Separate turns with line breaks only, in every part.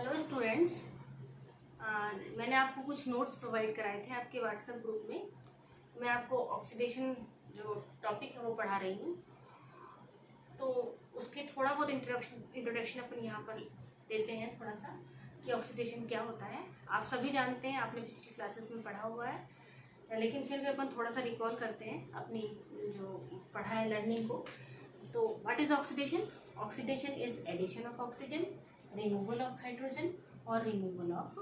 Hello students, मैंने आपको कुछ नोट्स प्रोवाइड कराए थे आपके व्हाट्सएप ग्रुप में। मैं आपको ऑक्सीडेशन जो टॉपिक है वो पढ़ा रही हूँ, तो उसके थोड़ा बहुत इंट्रोडक्शन अपन यहाँ पर देते हैं थोड़ा सा कि ऑक्सीडेशन क्या होता है। आप सभी जानते हैं, आपने पिछली क्लासेस में पढ़ा हुआ है, लेकिन फिर भी अपन थोड़ा सा रिकॉल करते हैं अपनी जो पढ़ा है लर्निंग को। तो what is oxidation? Oxidation is addition of oxygen, removal of hydrogen और रिमूवल ऑफ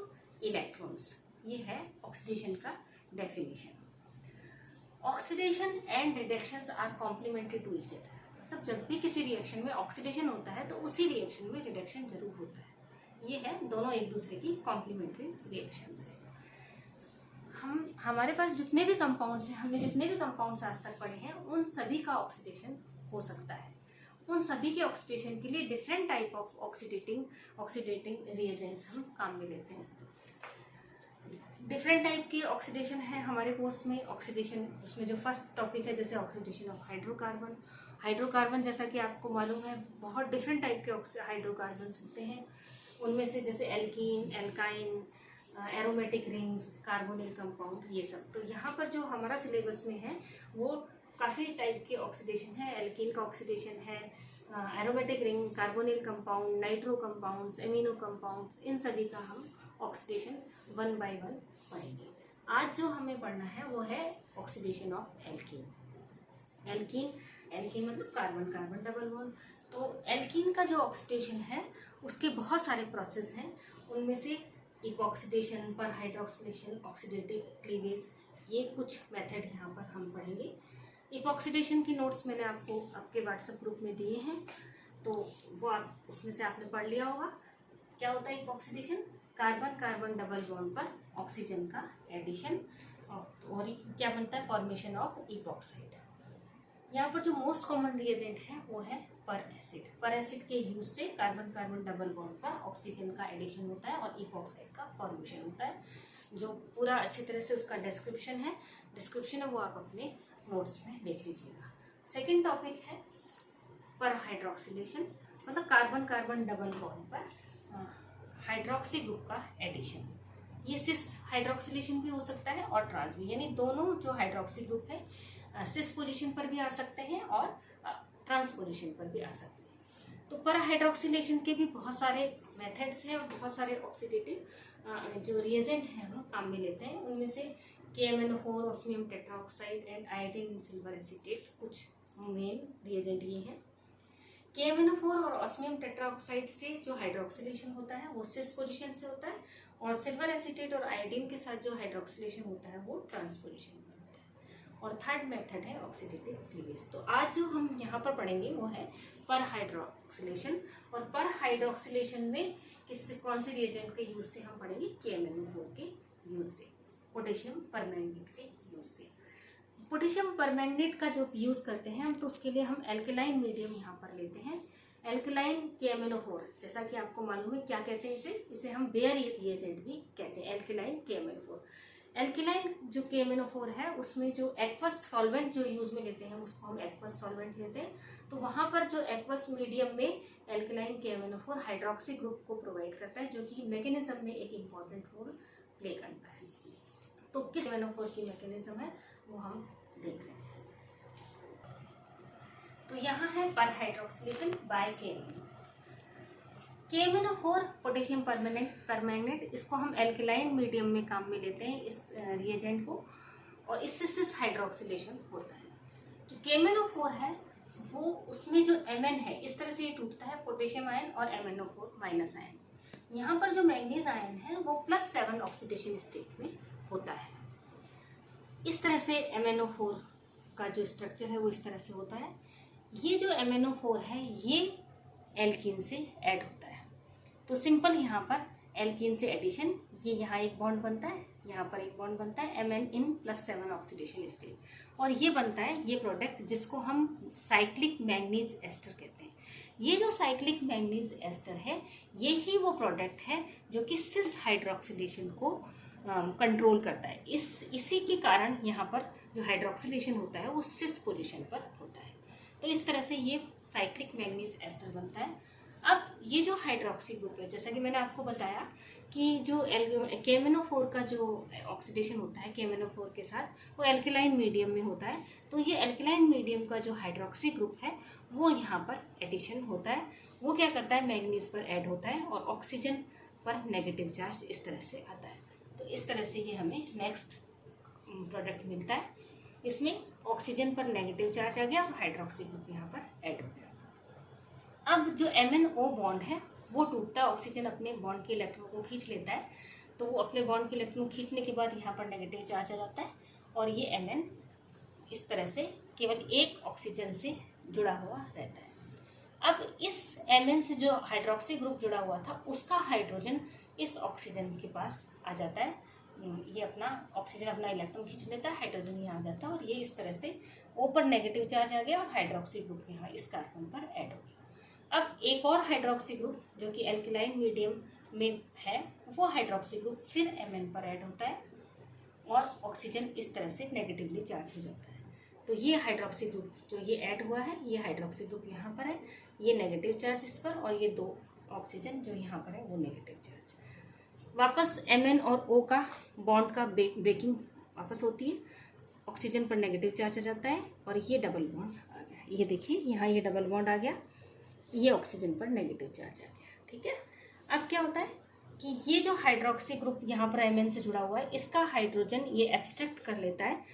इलेक्ट्रॉन्स। ये है ऑक्सीडेशन का definition. Oxidation and reductions are complementary to each other. मतलब जब भी किसी रिएक्शन में ऑक्सीडेशन होता है तो उसी रिएक्शन में रिडक्शन जरूर होता है। ये है, दोनों एक दूसरे की कॉम्प्लीमेंट्री रिएक्शंस है। हमारे पास जितने भी कंपाउंड्स हैं, हमने जितने भी कंपाउंड्स आज तक पढ़े हैं, उन सभी का ऑक्सीडेशन हो सकता है। उन सभी के ऑक्सीडेशन के लिए डिफरेंट टाइप ऑफ ऑक्सीडेटिंग रिएजेंट्स हम काम में लेते हैं। डिफरेंट टाइप के ऑक्सीडेशन है हमारे कोर्स में। ऑक्सीडेशन, उसमें जो फर्स्ट टॉपिक है जैसे ऑक्सीडेशन ऑफ हाइड्रोकार्बन। हाइड्रोकार्बन जैसा कि आपको मालूम है, बहुत डिफरेंट टाइप के हाइड्रोकार्बन्स होते हैं। उनमें से जैसे alkene, alkyne, aromatic rings, carbonyl compound, ये सब। तो यहाँ पर जो हमारा सिलेबस में है वो काफ़ी टाइप के ऑक्सीडेशन है। एल्कीन का ऑक्सीडेशन है, aromatic ring, carbonyl compound, nitro compounds, amino compounds, इन सभी का हम ऑक्सीडेशन वन बाय वन पढ़ेंगे। आज जो हमें पढ़ना है वो है ऑक्सीडेशन ऑफ एल्कीन। एल्कीन मतलब कार्बन कार्बन डबल बॉन्ड। तो एल्कीन का जो ऑक्सीडेशन है उसके बहुत सारे प्रोसेस हैं। उनमें से इपॉक्सीडेशन, पर हाइड्रोक्सिलेशन, ऑक्सीडेटिव क्लीवेज, ये कुछ मेथड यहाँ पर हम पढ़ेंगे। इपॉक्सीडेशन की नोट्स मैंने आपको आपके व्हाट्सएप ग्रुप में दिए हैं, तो वो आप उसमें से आपने पढ़ लिया होगा। क्या होता है epoxidation? Carbon carbon double bond पर ऑक्सीजन का एडिशन, और क्या बनता है? Formation of epoxide. यहाँ पर जो मोस्ट कॉमन रिएजेंट है वो है पर एसिड। पर एसिड के यूज से कार्बन कार्बन डबल बॉन्ड पर ऑक्सीजन का एडिशन होता है और इपॉक्साइड का फॉर्मेशन होता है। जो पूरा अच्छी तरह से उसका डिस्क्रिप्शन है वो आप अपने नोट्स में देख लीजिएगा। सेकेंड टॉपिक है पर हाइड्रोक्सिलेशन, मतलब कार्बन कार्बन डबल बॉन्ड पर हाइड्रोक्सी ग्रुप का एडिशन। ये सिस हाइड्रोक्सिलेशन भी हो सकता है और ट्रांस भी, यानी दोनों जो हाइड्रोक्सी ग्रुप है सिस पोजीशन पर भी आ सकते हैं और ट्रांस पोजीशन पर भी आ सकते हैं। तो पर हाइड्रोक्सिलेशन के भी बहुत सारे मेथड्स हैं और बहुत सारे ऑक्सीडेटिव जो रिएजेंट हैं हम काम में लेते हैं। उनमें से KMnO4, osmium tetroxide and iodine silver acetate कुछ मेन रिएजेंट ये हैं। KMnO4 और ऑस्मियम टेट्राऑक्साइड से जो हाइड्रोक्सिलेशन होता है वो सिस पोजीशन से होता है, और सिल्वर एसीटेट और आयोडीन के साथ जो हाइड्रोक्सिलेशन होता है वो ट्रांस पोजीशन में होता है। और थर्ड मेथड है ऑक्सीडेटिव क्लीवेज। तो आज जो हम यहाँ पर पढ़ेंगे वो है पर हाइड्रोक्सिलेशन। और पर हाइड्रोक्सिलेशन में कौन से रिएजेंट के यूज से हम पढ़ेंगे? KMnO4 के यूज से, पोटेशियम परमैंगनेट के यूज से। पोटेशियम परमैंगनेट का जो यूज करते हैं हम, तो उसके लिए हम एल्कलाइन मीडियम यहाँ पर लेते हैं। एल्कलाइन KMnO4, जैसा कि आपको मालूम है क्या कहते हैं इसे हम बेयर रिएजेंट भी कहते हैं, एल्कलाइन KMnO4। एल्कलाइन जो KMnO4 है उसमें जो एक्वस सॉल्वेंट जो यूज में लेते हैं उसको हम एक्वस सॉल्वेंट लेते हैं। तो वहाँ पर जो एक्वस मीडियम में एल्कलाइन KMnO4 हाइड्रोक्सी ग्रुप को प्रोवाइड करता है, जो कि मैकेनिज्म में एक इम्पॉर्टेंट रोल प्ले करता है। तो किस KMnO4 की मैकेनिज्म है वो हम देख रहे हैं। तो यहाँ है पर hydroxylation bye KMnO4 potassium permanganate, इसको हम एल्कलाइन मीडियम में काम में लेते हैं इस रिएजेंट को, और इससे सिस हाइड्रोक्सिलेशन होता है। जो KMnO4 है वो, उसमें जो Mn है इस तरह से ये टूटता है, पोटेशियम आयन और MnO4 माइनस आयन। यहाँ पर जो मैंगनीज आयन है वो +7 ऑक्सीडेशन स्टेट में होता है। इस तरह से MnO4 का जो स्ट्रक्चर है वो इस तरह से होता है। ये जो MnO4 है ये एल्कीन से ऐड होता है। तो सिंपल यहाँ पर एल्कीन से एडिशन, ये यहाँ एक बॉन्ड बनता है, यहाँ पर एक बॉन्ड बनता है, Mn इन +7 ऑक्सीडेशन स्टेट, और ये बनता है ये प्रोडक्ट जिसको हम साइक्लिक मैंगनीज एस्टर कहते हैं। ये जो साइक्लिक मैंगनीज एस्टर है ये ही वो प्रोडक्ट है जो कि सिस हाइड्रोक्सिलेशन को कंट्रोल करता है। इसी के कारण यहाँ पर जो हाइड्रोक्सिलेशन होता है वो सिस पोजीशन पर होता है। तो इस तरह से ये साइक्लिक मैंगनीज एस्टर बनता है। अब ये जो हाइड्रोक्सी ग्रुप है, जैसा कि मैंने आपको बताया कि जो KMnO4 का जो ऑक्सीडेशन होता है KMnO4 के साथ, वो एल्केलाइन मीडियम में होता है। तो ये एल्केलाइन मीडियम का जो हाइड्रोक्सी ग्रुप है वो यहाँ पर एडिशन होता है। वो क्या करता है, मैंगनीज पर ऐड होता है और ऑक्सीजन पर नेगेटिव चार्ज इस तरह से आता है। तो इस तरह से ये हमें नेक्स्ट प्रोडक्ट मिलता है। इसमें ऑक्सीजन पर नेगेटिव चार्ज आ गया और हाइड्रोक्सी ग्रुप यहाँ पर ऐड हो गया। अब जो MnO बॉन्ड है वो टूटता है, ऑक्सीजन अपने बॉन्ड के इलेक्ट्रॉन को खींच लेता है। तो वो अपने बॉन्ड के इलेक्ट्रॉन खींचने के बाद यहाँ पर नेगेटिव चार्ज आ जाता है और ये Mn इस तरह से केवल एक ऑक्सीजन से जुड़ा हुआ रहता है। अब इस Mn से जो हाइड्रोक्सी ग्रुप जुड़ा हुआ था उसका हाइड्रोजन इस ऑक्सीजन के पास आ जाता है। ये अपना ऑक्सीजन अपना इलेक्ट्रॉन खींच लेता है, हाइड्रोजन यहाँ आ जाता है और ये इस तरह से O पर नेगेटिव चार्ज आ गया और हाइड्रोक्सी ग्रुप यहाँ इस कार्बन पर ऐड हो गया। अब एक और हाइड्रोक्सी ग्रुप जो कि एल्केलाइन मीडियम में है, वो हाइड्रोक्सी ग्रुप फिर Mn पर ऐड होता है और ऑक्सीजन इस तरह से नेगेटिवली चार्ज हो जाता है। तो ये हाइड्रोक्सी ग्रुप जो ये ऐड हुआ है, ये हाइड्रोक्सी ग्रुप यहाँ पर है, ये नेगेटिव चार्ज इस पर, और ये दो ऑक्सीजन जो यहाँ पर है वो नेगेटिव चार्ज। वापस Mn और O का बॉन्ड का ब्रेकिंग वापस होती है, ऑक्सीजन पर नेगेटिव चार्ज आ जाता है और ये डबल बॉन्ड आ गया। ये देखिए यहाँ ये डबल बॉन्ड आ गया, ये ऑक्सीजन पर नेगेटिव चार्ज आ गया। ठीक है, अब क्या होता है कि ये जो हाइड्रोक्सी ग्रुप यहाँ पर Mn से जुड़ा हुआ है, इसका हाइड्रोजन ये एब्स्ट्रैक्ट कर लेता है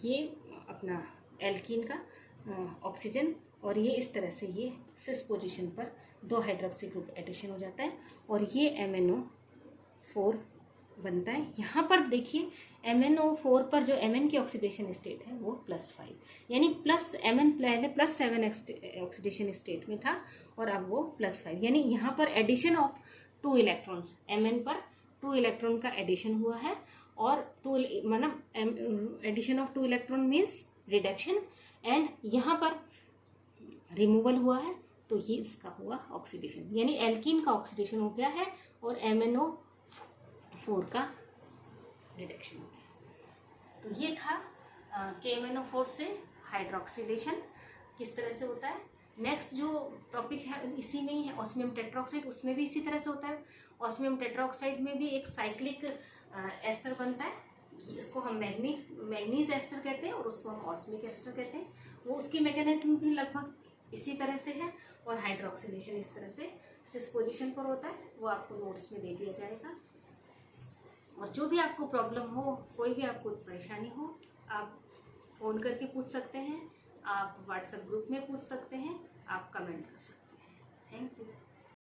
ये अपना एल्कीन का ऑक्सीजन, और ये इस तरह से ये सिस पोजीशन पर दो हाइड्रोक्सी ग्रुप एडिशन हो जाता है और ये MnO4 बनता है। यहाँ पर देखिए MnO4 पर जो Mn की ऑक्सीडेशन स्टेट है वो +5, यानी Mn पहले +7 ऑक्सीडेशन स्टेट में था और अब वो +5, यानी यहाँ पर एडिशन ऑफ 2 इलेक्ट्रॉन्स, Mn पर 2 इलेक्ट्रॉन का एडिशन हुआ है और 2 मतलब addition of 2 electron means reduction, and यहाँ पर रिमूवल हुआ है, तो ये इसका हुआ ऑक्सीडेशन, यानी एल्कीन का ऑक्सीडेशन हो गया है और MnO4 का रिडक्शन हो गया। तो ये था KMnO4 से हाइड्रोक्सिलेशन किस तरह से होता है। नेक्स्ट जो टॉपिक है इसी में ही है, ऑस्मियम टेट्राऑक्साइड, उसमें भी इसी तरह से होता है। ऑस्मियम टेट्राऑक्साइड में भी एक साइक्लिक एस्टर बनता है, इसको हम मैग्नीज एस्टर कहते हैं और उसको हम ऑस्मिक एस्टर कहते हैं। वो उसकी मैकेनिज्म भी लगभग इसी तरह से है और हाइड्रोक्सिलेशन इस तरह से सिस पोजीशन पर होता है, वो आपको नोट्स में दे दिया जाएगा। और जो भी आपको प्रॉब्लम हो, कोई भी आपको परेशानी हो, आप फ़ोन करके पूछ सकते हैं, आप व्हाट्सएप ग्रुप में पूछ सकते हैं, आप कमेंट कर सकते हैं। Thank you.